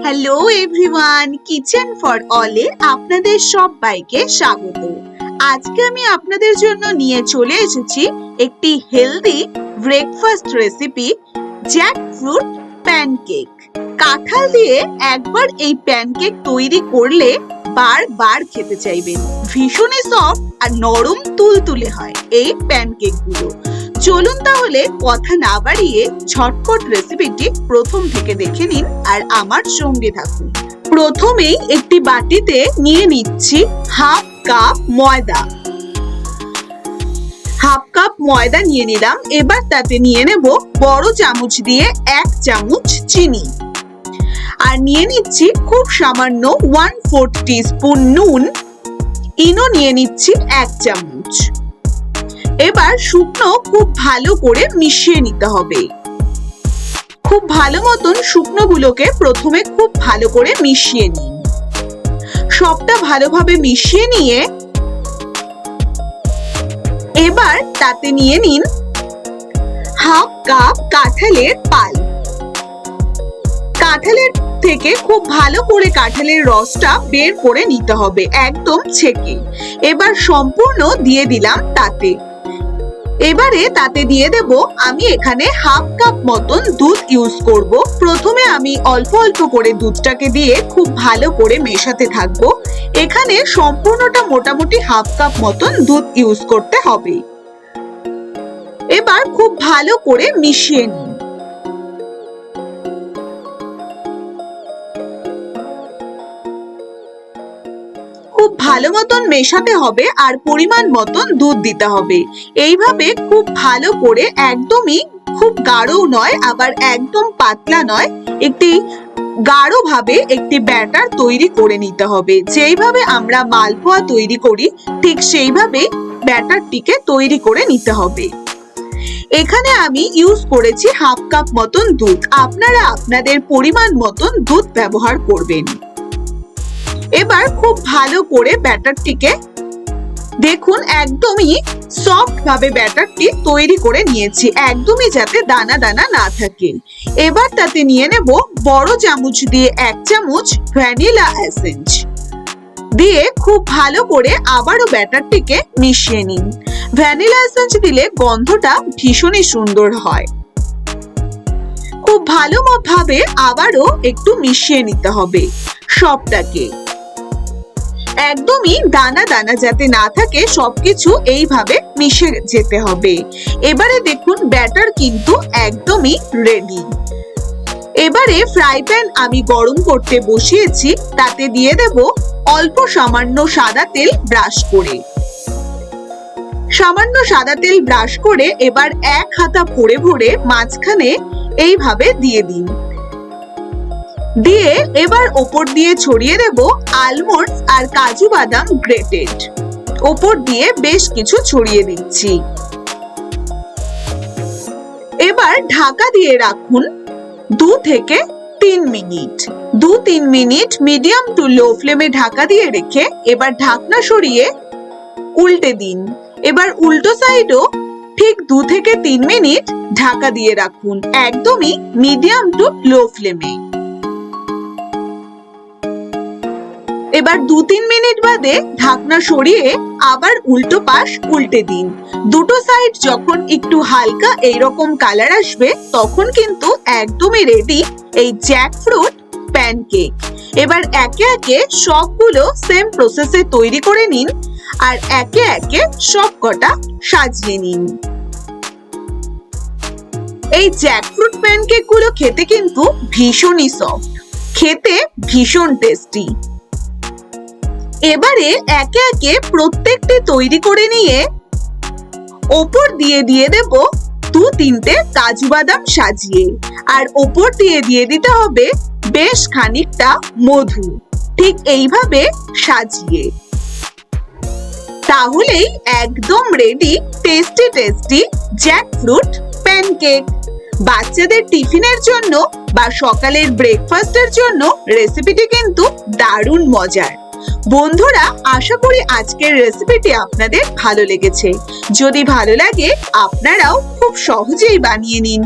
Hello everyone, kitchen for অলে আপনাদের সবাইকে স্বাগত। আজকে আমি আপনাদের জন্য নিয়ে চলে এসেছি একটি healthy breakfast recipe, jackfruit pancake. কাঁঠাল দিয়ে একবার এই প্যানকেক তৈরি করলে বারবার খেতে চাইবেন। ভীষণই সফট আর নরম তুলতুলে হয় এই প্যানকেকগুলো। চলুন তাহলে কথা না বাড়িয়ে ঝটপট রেসিপিটি প্রথম থেকে দেখে নিন আর আমার সঙ্গে থাকুন। প্রথমেই একটি বাটিতে নিয়ে নিচ্ছি হাফ কাপ ময়দা। হাফ কাপ ময়দা নিয়ে নিলাম। এবার তাতে নিয়ে নেব বড় চামচ দিয়ে 1 চামচ চিনি, আর নিয়ে নিচ্ছি খুব সামান্য 1/4 টিস্পুন নুন। ইনো নিয়ে নিচ্ছি 1 চামচ। এবার শুকনো খুব ভালো করে মিশিয়ে নিতে হবে। খুব ভালো মতন শুকনো গুলোকে প্রথমে খুব ভালো করে মিশিয়ে নিন। সবটা ভালোভাবে মিশিয়ে নিয়ে এবার তাতে নিয়ে নিন হাফ কাপ কাঁঠালের পাল্প। কাঁঠালের থেকে খুব ভালো করে কাঁঠালের রসটা বের করে নিতে হবে, একদম ছেঁকে। এবার সম্পূর্ণ দিয়ে দিলাম তাতে। এবারে তাতে দিয়ে দেব আমি এখানে হাফ কাপ মতন দুধ ইউজ করব। প্রথমে আমি অল্প অল্প করে দুধটাকে দিয়ে খুব ভালো করে মেশাতে থাকবো। এখানে সম্পূর্ণটা মোটামুটি হাফ কাপ মতন দুধ ইউজ করতে হবে। এবার খুব ভালো করে মিশিয়ে নিন। খুব ভালো মতন মেশাতে হবে আর পরিমাণ মতন দুধ দিতে হবে। এইভাবে খুব ভালো করে, একদমই খুব গাঢ়ও নয় আবার একদম পাতলা নয়, একটি গাঢ় ভাবে একটি ব্যাটার তৈরি করে নিতে হবে। যেইভাবে আমরা মালপোয়া তৈরি করি ঠিক সেইভাবে ব্যাটারটিকে তৈরি করে নিতে হবে। এখানে আমি ইউজ করেছি হাফ কাপ মতন দুধ। আপনারা আপনাদের পরিমাণ মতন দুধ ব্যবহার করবেন। এবার খুব ভালো করে ব্যাটারটিকে দেখুন, একদমই সফট ভাবে ব্যাটারটি তৈরি করে নিয়েছি, একদমই যাতে দানা দানা না থাকে। এবার তাতে নিয়ে নেব বড় চামচ দিয়ে 1 চামচ ভ্যানিলা এসেন্স দিয়ে খুব ভালো করে আবারও ব্যাটারটিকে মিশিয়ে নিন। ভ্যানিলা এসেন্স দিলে গন্ধটা ভীষণই সুন্দর হয়। খুব ভালো ভাবে আবারও একটু মিশিয়ে নিতে হবে সবটাকে, একদমই দানা দানা যাতে না থাকে, সবকিছু এইভাবে মিশে যেতে হবে। এবারে দেখুন ব্যাটার কিন্তু একদমই রেডি। এবারে ফ্রাই প্যান আমি গরম করতে বসিয়েছি। তাতে দিয়ে দেব অল্প সামান্য সাদা তেল ব্রাশ করে। সামান্য সাদা তেল ব্রাশ করে এবার 1 হাতা ভরে ভরে মাঝখানে এইভাবে দিয়ে দিন। দিয়ে এবার ওপর দিয়ে ছড়িয়ে দেব আলমন্ডস আর কাজু বাদাম গ্রেটেড। ওপর দিয়ে বেশ কিছু ছড়িয়ে দিচ্ছি। এবার ঢাকা দিয়ে রাখুন 2 থেকে 3 minute. 2-3 minute medium to low ফ্লেমে ঢাকা দিয়ে রেখে এবার ঢাকনা সরিয়ে উল্টে দিন। এবার উল্টো সাইডও ঠিক 2 থেকে 3 মিনিট ঢাকা দিয়ে রাখুন, একদমই মিডিয়াম টু লো ফ্লেমে। এবার 2-3 মিনিট বাদে ঢাকনা সরিয়ে আবার উল্টো পাশ উল্টে দিন। দুটো সাইড যখন একটু হালকা এইরকম কালার আসবে তখন কিন্তু একদমই রেডি এই জ্যাকফ্রুট প্যানকেক। এবার একে একে সবগুলো সেম প্রসেসে তৈরি করে নিন আর একে একে সব কটা সাজিয়ে নিন। এই জ্যাকফ্রুট প্যানকেক গুলো খেতে কিন্তু ভীষণই সফট, খেতে ভীষণ টেস্টি। এবারে একে একে প্রত্যেকটি তৈরি করে নিয়ে ওপর দিয়ে দেব 2-3টে কাজু বাদাম সাজিয়ে, আর ওপর দিয়ে দিতে হবে বেশ খানিকটা মধু, ঠিক এইভাবে সাজিয়ে। তাহলেই একদম ready tasty tasty jackfruit pancake. বাচ্চাদের টিফিনের জন্য বা সকালের ব্রেকফাস্টের জন্য রেসিপিটি কিন্তু দারুণ মজার। বন্ধুরা, আশা করি আজকের রেসিপিটি আপনাদের ভালো লেগেছে। যদি ভালো লাগে আপনারাও খুব সহজেই বানিয়ে নিন।